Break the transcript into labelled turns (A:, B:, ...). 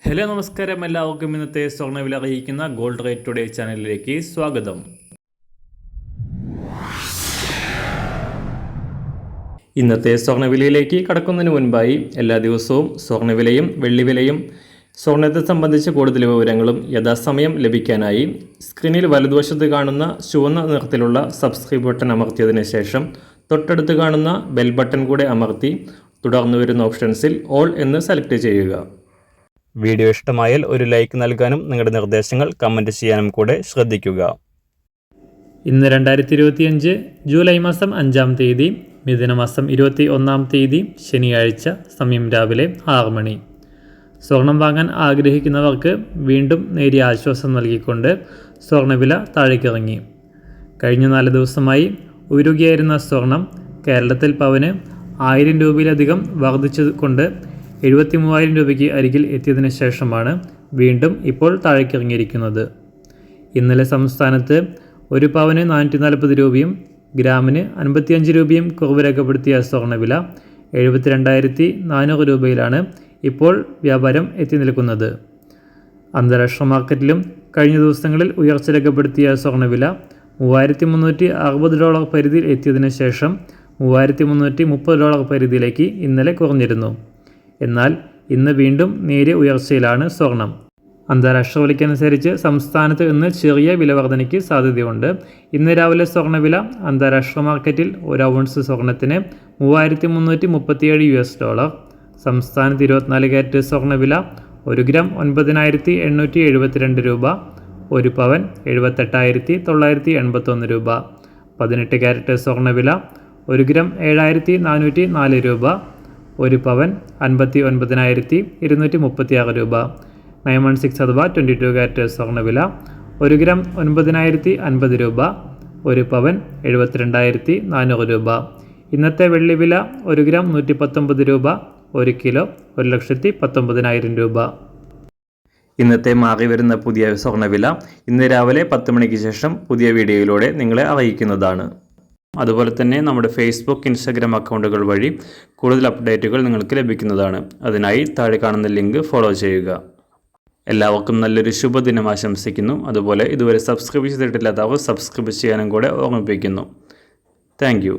A: Hello നമസ്കാരം, എല്ലാവർക്കും ഇന്നത്തെ സ്വർണ്ണവില അറിയിക്കുന്ന ഗോൾഡ് റേറ്റ് ടുഡേ ചാനലിലേക്ക് സ്വാഗതം. ഇന്നത്തെ സ്വർണ്ണവിലയിലേക്ക് കടക്കുന്നതിന് മുൻപായി എല്ലാ ദിവസവും സ്വർണ്ണവിലയും വെള്ളിവിലയും സ്വർണ്ണത്തെ സംബന്ധിച്ച് കൂടുതൽ വിവരങ്ങളും യഥാസമയം ലഭിക്കാനായി സ്ക്രീനിൽ വലതുവശത്ത് കാണുന്ന ചുവന്ന നിറത്തിലുള്ള സബ്സ്ക്രൈബ് ബട്ടൺ അമർത്തിയതിനു ശേഷം തൊട്ടടുത്ത് കാണുന്ന ബെൽ ബട്ടൺ കൂടെ അമർത്തി തുടർന്ന് വരുന്ന ഓപ്ഷൻസിൽ ഓൾ എന്ന് സെലക്ട് ചെയ്യുക. വീഡിയോ ഇഷ്ടമായാൽ ഒരു ലൈക്ക് നൽകാനും നിങ്ങളുടെ നിർദ്ദേശങ്ങൾ കമൻറ്റ് ചെയ്യാനും കൂടെ ശ്രദ്ധിക്കുക. ഇന്ന് 2025 ജൂലൈ മാസം 5-ാം തീയതി, മിഥുനമാസം 21-ാം തീയതി, ശനിയാഴ്ച. സമയം രാവിലെ 6 മണി. സ്വർണം വാങ്ങാൻ ആഗ്രഹിക്കുന്നവർക്ക് വീണ്ടും നേരിയ ആശ്വാസം നൽകിക്കൊണ്ട് സ്വർണ്ണവില താഴേക്കിറങ്ങി. കഴിഞ്ഞ 4 ദിവസമായി ഉയരുകയായിരുന്ന സ്വർണം കേരളത്തിൽ പവന് 1000 രൂപയിലധികം വർദ്ധിച്ചുകൊണ്ട് 73,000 രൂപയ്ക്ക് അരികിൽ എത്തിയതിനു ശേഷമാണ് വീണ്ടും ഇപ്പോൾ താഴേക്കിറങ്ങിയിരിക്കുന്നത്. ഇന്നലെ സംസ്ഥാനത്ത് ഒരു പവന് 440 രൂപയും ഗ്രാമിന് 55 രൂപയും കുറവ് രേഖപ്പെടുത്തിയ സ്വർണ്ണവില 72,400 രൂപയിലാണ് ഇപ്പോൾ വ്യാപാരം എത്തി നിൽക്കുന്നത്. അന്താരാഷ്ട്ര മാർക്കറ്റിലും കഴിഞ്ഞ ദിവസങ്ങളിൽ ഉയർച്ച രേഖപ്പെടുത്തിയ സ്വർണ്ണവില $3,360 പരിധിയിൽ എത്തിയതിനു ശേഷം $3,330 പരിധിയിലേക്ക് ഇന്നലെ കുറഞ്ഞിരുന്നു. എന്നാൽ ഇന്ന് വീണ്ടും നേരിയ ഉയർച്ചയിലാണ് സ്വർണം. അന്താരാഷ്ട്ര വിലയ്ക്കനുസരിച്ച് സംസ്ഥാനത്ത് ഇന്ന് ചെറിയ വില വർധനയ്ക്ക് സാധ്യതയുണ്ട്. ഇന്ന് രാവിലെ സ്വർണ്ണവില അന്താരാഷ്ട്ര മാർക്കറ്റിൽ ഒരു ഔൺസ് സ്വർണത്തിന് $3,337, സംസ്ഥാനത്ത് 24 കാരറ്റ് സ്വർണ്ണവില 1 ഗ്രാം 9,872 രൂപ, 1 പവൻ 78,981 രൂപ, 18 കാരറ്റ് സ്വർണ്ണവില 1 ഗ്രാം 7,404 രൂപ, 1 പവൻ 59,236 രൂപ. 916 അഥവാ 22 കാരറ്റ് സ്വർണ്ണവില 1 ഗ്രാം 9,050 രൂപ, 1 പവൻ 72,400 രൂപ. ഇന്നത്തെ വെള്ളിവില 1 ഗ്രാം 119 രൂപ, 1 കിലോ 1,19,000 രൂപ. ഇന്നത്തെ മാറി വരുന്ന പുതിയ സ്വർണ്ണവില ഇന്ന് രാവിലെ 10 മണിക്ക് ശേഷം പുതിയ വീഡിയോയിലൂടെ നിങ്ങളെ അറിയിക്കുന്നതാണ്. അതുപോലെ തന്നെ നമ്മുടെ ഫേസ്ബുക്ക്, ഇൻസ്റ്റാഗ്രാം അക്കൗണ്ടുകൾ വഴി കൂടുതൽ അപ്ഡേറ്റുകൾ നിങ്ങൾക്ക് ലഭിക്കുന്നതാണ്. അതിനായി താഴെ കാണുന്ന ലിങ്ക് ഫോളോ ചെയ്യുക. എല്ലാവർക്കും നല്ലൊരു ശുഭദിനം ആശംസിക്കുന്നു. അതുപോലെ ഇതുവരെ സബ്സ്ക്രൈബ് ചെയ്തിട്ടില്ലാത്തവർ സബ്സ്ക്രൈബ് ചെയ്യാനും കൂടെ ഓർമ്മിപ്പിക്കുന്നു. താങ്ക്